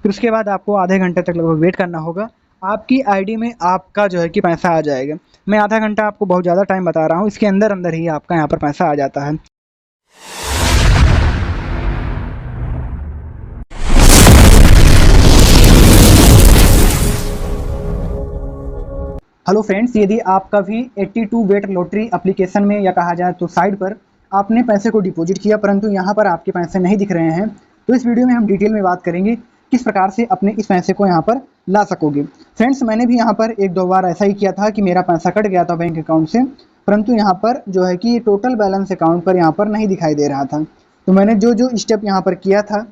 फिर उसके बाद आपको आधे घंटे तक लगभग वेट करना होगा। आपकी आईडी में आपका जो है कि पैसा आ जाएगा। मैं आधा घंटा आपको बहुत ज़्यादा टाइम बता रहा हूँ, इसके अंदर अंदर ही आपका यहाँ पर पैसा आ जाता है। हेलो फ्रेंड्स, यदि आपका भी 82 वेट लॉटरी एप्लीकेशन में या कहा जाए तो साइट पर आपने पैसे को डिपॉजिट किया परंतु यहाँ पर आपके पैसे नहीं दिख रहे हैं, तो इस वीडियो में हम डिटेल में बात करेंगे किस प्रकार से अपने इस पैसे को यहाँ पर ला सकोगे। फ्रेंड्स, मैंने भी यहाँ पर एक दो बार ऐसा ही किया था कि मेरा पैसा कट गया था बैंक अकाउंट से, परंतु यहाँ पर जो है कि टोटल बैलेंस अकाउंट पर यहाँ पर नहीं दिखाई दे रहा था। तो मैंने जो जो स्टेप यहाँ पर किया था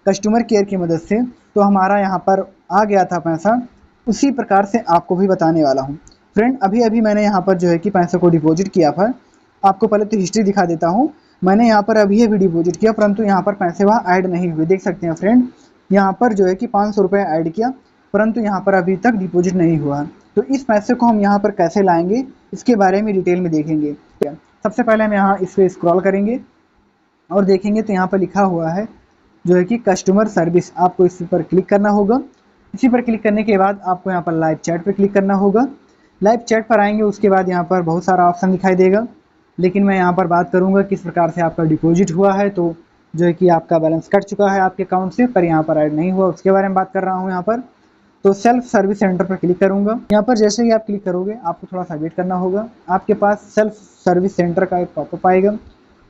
कस्टमर केयर की मदद से, तो हमारा यहाँ पर आ गया था पैसा। उसी प्रकार से आपको भी बताने वाला हूँ। फ्रेंड, अभी मैंने यहाँ पर जो है कि पैसे को डिपॉजिट किया था। आपको पहले तो हिस्ट्री दिखा देता हूँ। मैंने यहाँ पर अभी डिपॉजिट किया परंतु यहाँ पर पैसे वहाँ ऐड नहीं हुए। देख सकते हैं फ्रेंड, यहाँ पर जो है कि 500 रुपये ऐड किया परंतु यहाँ पर अभी तक डिपॉजिट नहीं हुआ। तो इस पैसे को हम यहाँ पर कैसे लाएंगे इसके बारे में डिटेल में देखेंगे। सबसे पहले हम यहाँ इस पर स्क्रॉल करेंगे और देखेंगे तो यहाँ पर लिखा हुआ है जो है कि कस्टमर सर्विस। आपको इस पर क्लिक करना होगा। इसी पर क्लिक करने के बाद आपको यहाँ पर लाइव चैट पर क्लिक करना होगा। लाइव चैट पर आएंगे, उसके बाद यहाँ पर बहुत सारा ऑप्शन दिखाई देगा, लेकिन मैं यहाँ पर बात करूँगा किस प्रकार से आपका डिपॉजिट हुआ है। तो जो है कि आपका बैलेंस कट चुका है आपके अकाउंट से, पर यहाँ पर ऐड नहीं हुआ, उसके बारे में बात कर रहा हूँ। यहाँ पर तो सेल्फ सर्विस सेंटर पर क्लिक करूँगा। यहाँ पर जैसे ही आप क्लिक करोगे आपको थोड़ा सा वेट करना होगा। आपके पास सेल्फ सर्विस सेंटर का एक पॉपअप आएगा।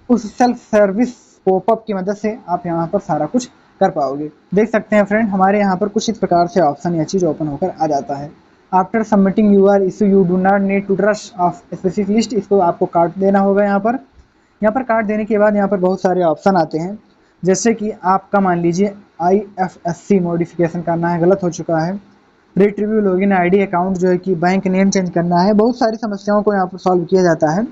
उस सेल्फ सर्विस पॉपअप की मदद से आप यहाँ पर सारा कुछ कर पाओगे। देख सकते हैं फ्रेंड, हमारे यहाँ पर कुछ इस प्रकार से ऑप्शन या चीज़ ओपन होकर आ जाता है। After submitting your issue you do not need to trust of specific list. इसको आपको काट देना होगा। यहाँ पर काट देने के बाद यहाँ पर बहुत सारे ऑप्शन आते हैं, जैसे कि आपका मान लीजिए IFSC मॉडिफिकेशन करना है, गलत हो चुका है। रिट्रीव्यू लॉगिन आईडी अकाउंट जो है कि बैंक नेम चेंज करना है। बहुत सारी समस्याओं को यहाँ पर सॉल्व किया जाता है,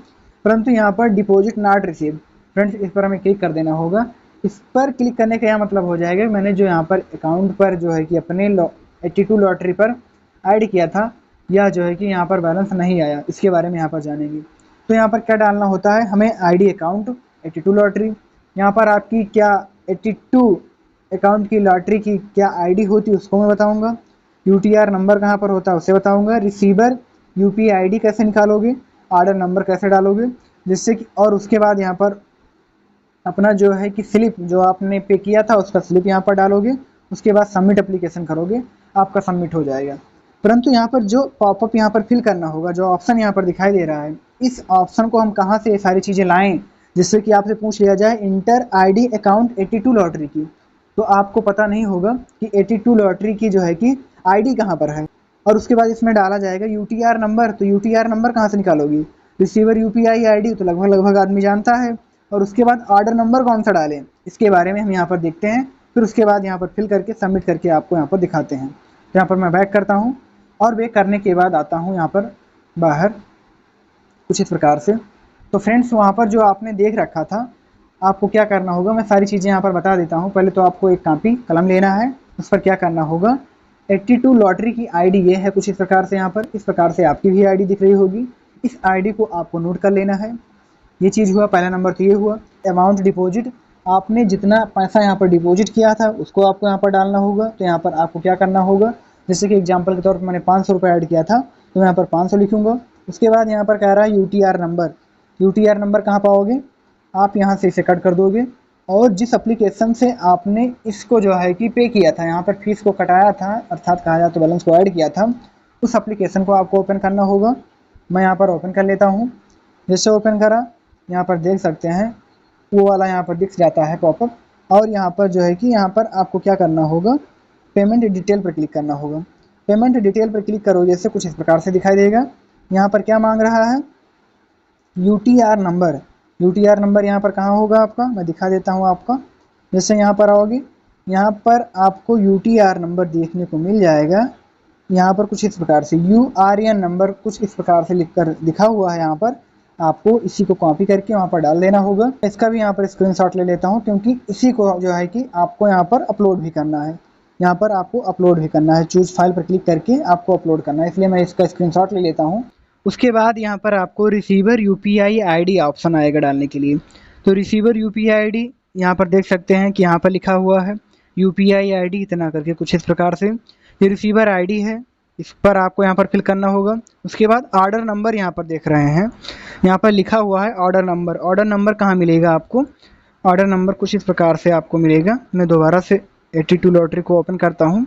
परंतु यहाँ पर डिपॉजिट नॉट रिसीव। फ्रेंड्स, इस पर हमें क्लिक कर देना होगा। इस पर क्लिक करने का यह मतलब हो जाएगा मैंने जो यहाँ पर अकाउंट पर जो है कि अपने 82 लॉटरी पर ऐड किया था, या जो है कि यहाँ पर बैलेंस नहीं आया, इसके बारे में यहाँ पर जानेंगे। तो यहाँ पर क्या डालना होता है हमें, आईडी अकाउंट 82 लॉटरी। यहाँ पर आपकी क्या 82 अकाउंट की लॉटरी की क्या आईडी होती है उसको मैं बताऊँगा। UTR नंबर कहाँ पर होता है उसे बताऊँगा। रिसीवर UPI ID कैसे निकालोगे, ऑर्डर नंबर कैसे डालोगे, जिससे कि और उसके बाद यहाँ पर अपना जो है कि स्लिप जो आपने पे किया था उसका स्लिप यहाँ पर डालोगे। उसके बाद सबमिट एप्लीकेशन करोगे, आपका सबमिट हो जाएगा। परंतु यहाँ पर जो पॉपअप यहाँ पर फिल करना होगा, जो ऑप्शन यहाँ पर दिखाई दे रहा है, इस ऑप्शन को हम कहाँ से ये सारी चीज़ें लाएं, जिससे कि आपसे पूछ लिया जाए इंटर ID अकाउंट 82 लॉटरी की, तो आपको पता नहीं होगा कि 82 लॉटरी की जो है कि ID कहाँ पर है। और उसके बाद इसमें डाला जाएगा UTR नंबर। तो UTR नंबर कहाँ से निकालोगी, रिसीवर UPI ID तो लगभग आदमी जानता है। और उसके बाद ऑर्डर नंबर कौन सा डालें, इसके बारे में हम यहाँ पर देखते हैं। फिर उसके बाद यहाँ पर फिल करके सबमिट करके आपको यहाँ पर दिखाते हैं। तो यहाँ पर मैं बैक करता हूँ और बैक करने के बाद आता हूँ यहाँ पर बाहर कुछ इस प्रकार से। तो फ्रेंड्स, वहाँ पर जो आपने देख रखा था, आपको क्या करना होगा मैं सारी चीज़ें यहाँ पर बता देता हूँ। पहले तो आपको एक कॉपी कलम लेना है, उस पर क्या करना होगा, 82 लॉटरी की ID ये है कुछ इस प्रकार से। यहाँ पर इस प्रकार से आपकी भी ID दिख रही होगी। इस ID को आपको नोट कर लेना है। ये चीज़ हुआ, पहला नंबर तो ये हुआ। अमाउंट डिपॉजिट, आपने जितना पैसा यहाँ पर डिपॉजिट किया था उसको आपको यहाँ पर डालना होगा। तो यहाँ पर आपको क्या करना होगा, जैसे कि एग्जांपल के तौर पर मैंने 500 रुपये ऐड किया था, तो मैं यहाँ पर 500 लिखूँगा। उसके बाद यहाँ पर कह रहा है UTR नंबर। UTR नंबर कहाँ पाओगे, आप यहाँ से इसे कट कर दोगे और जिस एप्लीकेशन से आपने इसको जो है कि पे किया था, यहाँ पर फीस को कटाया था, अर्थात कहा जाए तो बैलेंस को ऐड किया था, उस एप्लीकेशन को आपको ओपन करना होगा। मैं यहाँ पर ओपन कर लेता हूँ। जैसे ओपन करा, यहाँ पर देख सकते हैं वो वाला यहाँ पर दिख जाता है पॉपअप। और यहाँ पर जो है कि यहाँ पर आपको क्या करना होगा, पेमेंट डिटेल पर क्लिक करना होगा। पेमेंट डिटेल पर क्लिक करो, जैसे कुछ इस प्रकार से दिखाई देगा। यहाँ पर क्या मांग रहा है, UTR नंबर। UTR नंबर यहाँ पर कहाँ होगा आपका, मैं दिखा देता हूँ आपका। जैसे यहाँ पर आओगे, यहाँ पर आपको UTR नंबर देखने को मिल जाएगा। यहाँ पर कुछ इस प्रकार से URN नंबर कुछ इस प्रकार से लिखकर लिखा हुआ है। यहाँ पर आपको इसी को कॉपी करके वहाँ पर डाल देना होगा। इसका भी यहाँ पर स्क्रीनशॉट ले लेता हूँ, क्योंकि इसी को जो है कि आपको यहाँ पर अपलोड भी करना है। यहाँ पर आपको अपलोड भी करना है, चूज फाइल पर क्लिक करके आपको अपलोड करना है, इसलिए मैं इसका स्क्रीनशॉट ले लेता हूँ। उसके बाद यहाँ पर आपको रिसीवर UPI ID ऑप्शन आएगा डालने के लिए। तो रिसीवर UPI ID यहाँ पर देख सकते हैं कि यहाँ पर लिखा हुआ है UPI ID इतना करके कुछ इस प्रकार से। ये रिसीवर ID है, इस पर आपको यहाँ पर फिल करना होगा। उसके बाद ऑर्डर नंबर यहाँ पर देख रहे हैं, यहाँ पर लिखा हुआ है ऑर्डर नंबर। ऑर्डर नंबर कहाँ मिलेगा आपको? ऑर्डर नंबर कुछ इस प्रकार से आपको मिलेगा। मैं दोबारा से 82 लॉटरी को ओपन करता हूँ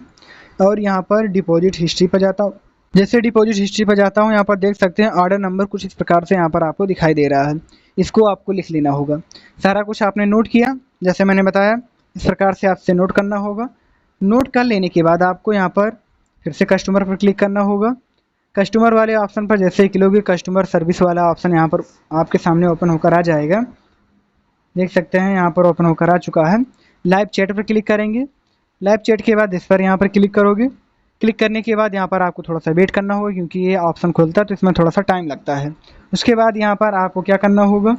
और यहाँ पर डिपॉजिट हिस्ट्री पर जाता हूँ। जैसे डिपॉजिट हिस्ट्री पर जाता हूँ, यहाँ पर देख सकते हैं ऑर्डर नंबर कुछ इस प्रकार से यहाँ पर आपको दिखाई दे रहा है। इसको आपको लिख लेना होगा। सारा कुछ आपने नोट किया, जैसे मैंने बताया इस प्रकार से आपसे नोट करना होगा। नोट कर लेने के बाद आपको यहाँ पर फिर से कस्टमर पर क्लिक करना होगा। कस्टमर वाले ऑप्शन पर जैसे ही क्लिक होगी, कस्टमर सर्विस वाला ऑप्शन यहाँ पर आपके सामने ओपन होकर आ जाएगा। देख सकते हैं यहाँ पर ओपन होकर आ चुका है। लाइव चैट पर क्लिक करेंगे। लाइव चैट के बाद इस पर यहाँ पर क्लिक करोगे। क्लिक करने के बाद यहाँ पर आपको थोड़ा सा वेट करना होगा, क्योंकि ये ऑप्शन खुलता है तो इसमें थोड़ा सा टाइम लगता है। उसके बाद यहाँ पर आपको क्या करना होगा,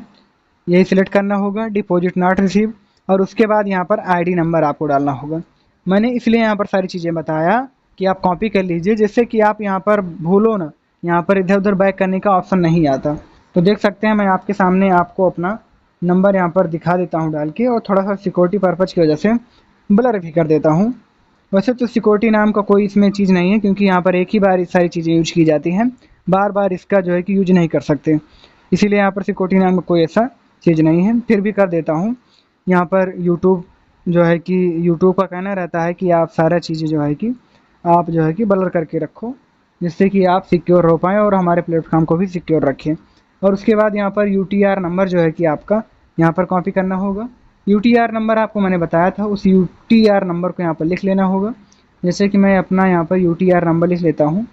यही सिलेक्ट करना होगा डिपॉजिट नॉट रिसीव, और उसके बाद यहाँ पर ID नंबर आपको डालना होगा। मैंने इसलिए यहाँ पर सारी चीज़ें बताया कि आप कॉपी कर लीजिए, जिससे कि आप यहाँ पर भूलो ना, यहाँ पर इधर उधर बैक करने का ऑप्शन नहीं आता। तो देख सकते हैं मैं आपके सामने आपको अपना नंबर यहाँ पर दिखा देता हूँ डाल के, और थोड़ा सा सिक्योरिटी पर्पज़ की वजह से ब्लर भी कर देता हूँ। वैसे तो सिक्योरिटी नाम का कोई इसमें चीज़ नहीं है, क्योंकि यहाँ पर एक ही बार ये सारी चीज़ें यूज की जाती हैं, बार बार इसका जो है कि यूज नहीं कर सकते, इसीलिए यहाँ पर सिक्योरिटी नाम का कोई ऐसा चीज़ नहीं है। फिर भी कर देता हूँ। यहाँ पर यूट्यूब जो है कि यूट्यूब का कहना रहता है कि आप सारा चीज़ें जो है कि आप जो है कि ब्लर करके रखो, जिससे कि आप सिक्योर हो पाएँ और हमारे प्लेटफॉर्म को भी सिक्योर रखें। और उसके बाद यहाँ पर UTR नंबर जो है कि आपका यहाँ पर कॉपी करना होगा। UTR नंबर आपको मैंने बताया था, उस UTR नंबर को यहाँ पर लिख लेना होगा। जैसे कि मैं अपना यहाँ पर UTR नंबर लिख लेता हूँ।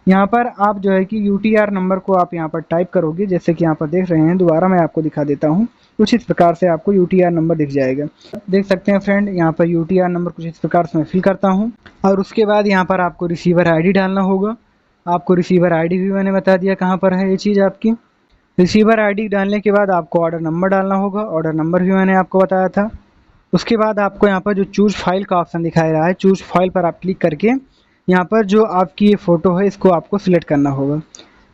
यहाँ पर आप जो है कि UTR नंबर को आप यहाँ पर टाइप करोगे, जैसे कि यहाँ पर देख रहे हैं। दोबारा मैं आपको दिखा देता हूँ। कुछ इस प्रकार से आपको UTR नंबर दिख जाएगा। देख सकते हैं फ्रेंड, यहाँ पर UTR नंबर कुछ इस प्रकार से मैं फिल करता हूँ। और उसके बाद यहाँ पर आपको रिसीवर ID डालना होगा। आपको रिसीवर ID भी मैंने बता दिया कहाँ पर है ये चीज़ आपकी। रिसीवर ID डालने के बाद आपको ऑर्डर नंबर डालना होगा। ऑर्डर नंबर भी मैंने आपको बताया था। उसके बाद आपको यहाँ पर जो चूज़ फाइल का ऑप्शन दिखाई रहा है, चूज़ फाइल पर आप क्लिक करके यहाँ पर जो आपकी ये फ़ोटो है इसको आपको सिलेक्ट करना होगा।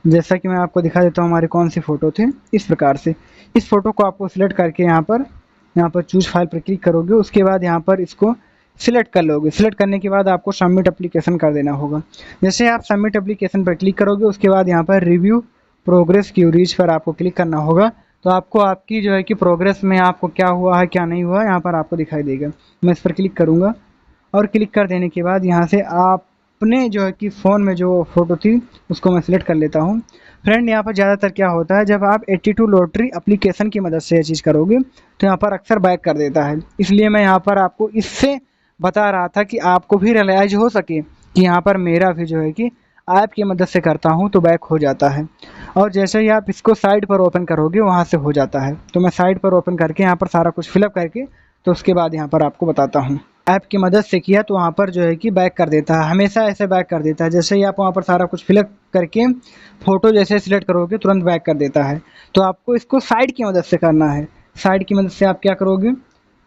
जैसा कि मैं आपको दिखा देता हूँ हमारे कौन सी फ़ोटो थे। इस प्रकार से इस फ़ोटो को आपको सिलेक्ट करके यहाँ पर चूज़ फाइल पर क्लिक करोगे। उसके बाद यहाँ पर इसको सिलेक्ट कर लोगे। सिलेक्ट करने के बाद आपको सबमिट एप्लीकेशन कर देना होगा। जैसे आप सबमिट एप्लीकेशन पर क्लिक करोगे, उसके बाद यहाँ पर रिव्यू प्रोग्रेस क्यूरीज पर आपको क्लिक करना होगा। तो आपको आपकी जो है कि प्रोग्रेस में आपको क्या हुआ है क्या नहीं हुआ यहाँ पर आपको दिखाई देगा। मैं इस पर क्लिक करूँगा और क्लिक कर देने के बाद यहाँ से आपने जो है कि फ़ोन में जो फ़ोटो थी उसको मैं सिलेक्ट कर लेता हूँ। फ्रेंड, यहाँ पर ज़्यादातर क्या होता है, जब आप 82 लॉटरी एप्लीकेशन की मदद से ये चीज़ करोगे तो यहाँ पर अक्सर बैक कर देता है। इसलिए मैं यहाँ पर आपको इससे बता रहा था कि आपको भी रियलाइज हो सके कि यहाँ पर मेरा भी जो है कि ऐप की मदद से करता हूँ तो बैक हो जाता है। और जैसे ही आप इसको साइड पर ओपन करोगे वहाँ से हो जाता है। तो मैं साइड पर ओपन करके यहाँ पर सारा कुछ फिलअप करके तो उसके बाद यहाँ पर आपको बताता हूँ। ऐप की मदद से किया तो वहाँ पर जो है कि बैक कर देता है, हमेशा ऐसे बैक कर देता है। जैसे ही आप वहाँ पर सारा कुछ फिलअप करके फ़ोटो जैसे सिलेक्ट करोगे तुरंत बैक कर देता है। तो आपको इसको साइड की मदद से करना है। साइड की मदद से आप क्या करोगे,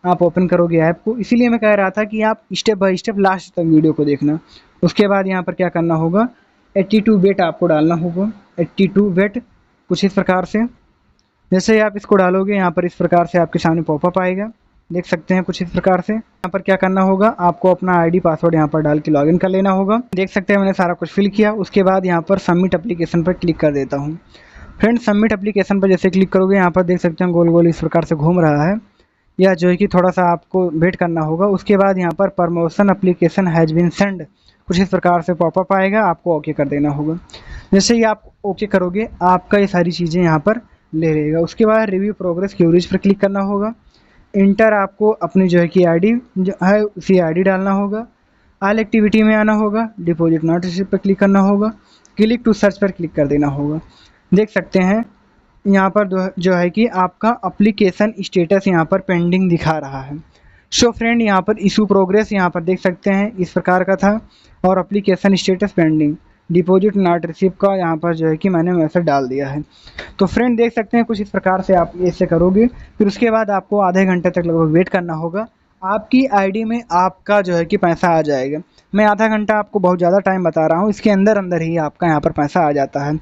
आप ओपन करोगे ऐप को। इसीलिए मैं कह रहा था कि आप स्टेप बाय स्टेप लास्ट तक वीडियो को देखना। उसके बाद यहाँ पर क्या करना होगा, 82 वेट आपको डालना होगा। 82 वेट कुछ इस प्रकार से। जैसे ही आप इसको डालोगे यहाँ पर इस प्रकार से आपके सामने पॉपअप आएगा, देख सकते हैं कुछ इस प्रकार से। यहाँ पर क्या करना होगा, आपको अपना ID पासवर्ड यहाँ पर डाल के लॉगिन कर लेना होगा। देख सकते हैं मैंने सारा कुछ फिल किया। उसके बाद यहाँ पर सबमिट एप्लीकेशन पर क्लिक कर देता हूँ। फ्रेंड, सबमिट एप्लीकेशन पर जैसे क्लिक करोगे यहाँ पर देख सकते हैं गोल गोल इस प्रकार से घूम रहा है, या जो है कि थोड़ा सा आपको वेट करना होगा। उसके बाद यहाँ पर promotion application has been send कुछ इस प्रकार से पॉपअप आएगा, आपको ओके कर देना होगा। जैसे ही आप ओके करोगे आपका ये सारी चीज़ें यहाँ पर ले लेगा। उसके बाद रिव्यू प्रोग्रेस क्यूरीज पर क्लिक करना होगा। इंटर आपको अपनी जो है कि ID जो है उसी ID डालना होगा। ऑल एक्टिविटी में आना होगा, डिपॉजिट नॉट रिसीव पर क्लिक करना होगा, क्लिक टू सर्च पर क्लिक कर देना होगा। देख सकते हैं यहाँ पर जो है कि आपका एप्लीकेशन स्टेटस यहाँ पर पेंडिंग दिखा रहा है। सो फ्रेंड, यहाँ पर इशू प्रोग्रेस यहाँ पर देख सकते हैं इस प्रकार का था, और application status pending, deposit not receive का यहाँ पर जो है कि मैंने मैसेज डाल दिया है। तो फ्रेंड देख सकते हैं कुछ इस प्रकार से आप ऐसे करोगे। फिर उसके बाद आपको आधे घंटे तक लगभग वेट करना होगा। आपकी ID में आपका जो है कि पैसा आ जाएगा। मैं आधा घंटा आपको बहुत ज़्यादा टाइम बता रहा हूँ, इसके अंदर अंदर ही आपका यहाँ पर पैसा आ जाता है।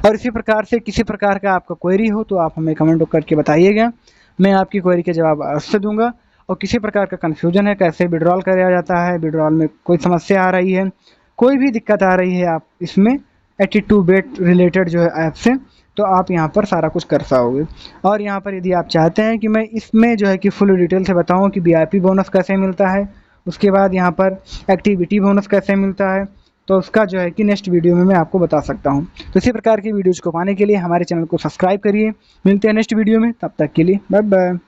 और इसी प्रकार से किसी प्रकार का आपका क्वेरी हो तो आप हमें कमेंट करके बताइएगा, मैं आपकी क्वेरी के जवाब अवश्य दूंगा। और किसी प्रकार का कन्फ्यूजन है कैसे विड्रॉल किया जाता है, विड्रॉल में कोई समस्या आ रही है, कोई भी दिक्कत आ रही है आप इसमें 82 बिट रिलेटेड जो है ऐप से, तो आप यहाँ पर सारा कुछ कर पाओगे। और यहाँ पर यदि आप चाहते हैं कि मैं इसमें जो है कि फुल डिटेल से बताऊँ कि VIP बोनस कैसे मिलता है, उसके बाद यहाँ पर एक्टिविटी बोनस कैसे मिलता है, तो उसका जो है कि नेक्स्ट वीडियो में मैं आपको बता सकता हूँ। तो इसी प्रकार की वीडियोज़ को पाने के लिए हमारे चैनल को सब्सक्राइब करिए। मिलते हैं नेक्स्ट वीडियो में, तब तक के लिए बाय बाय।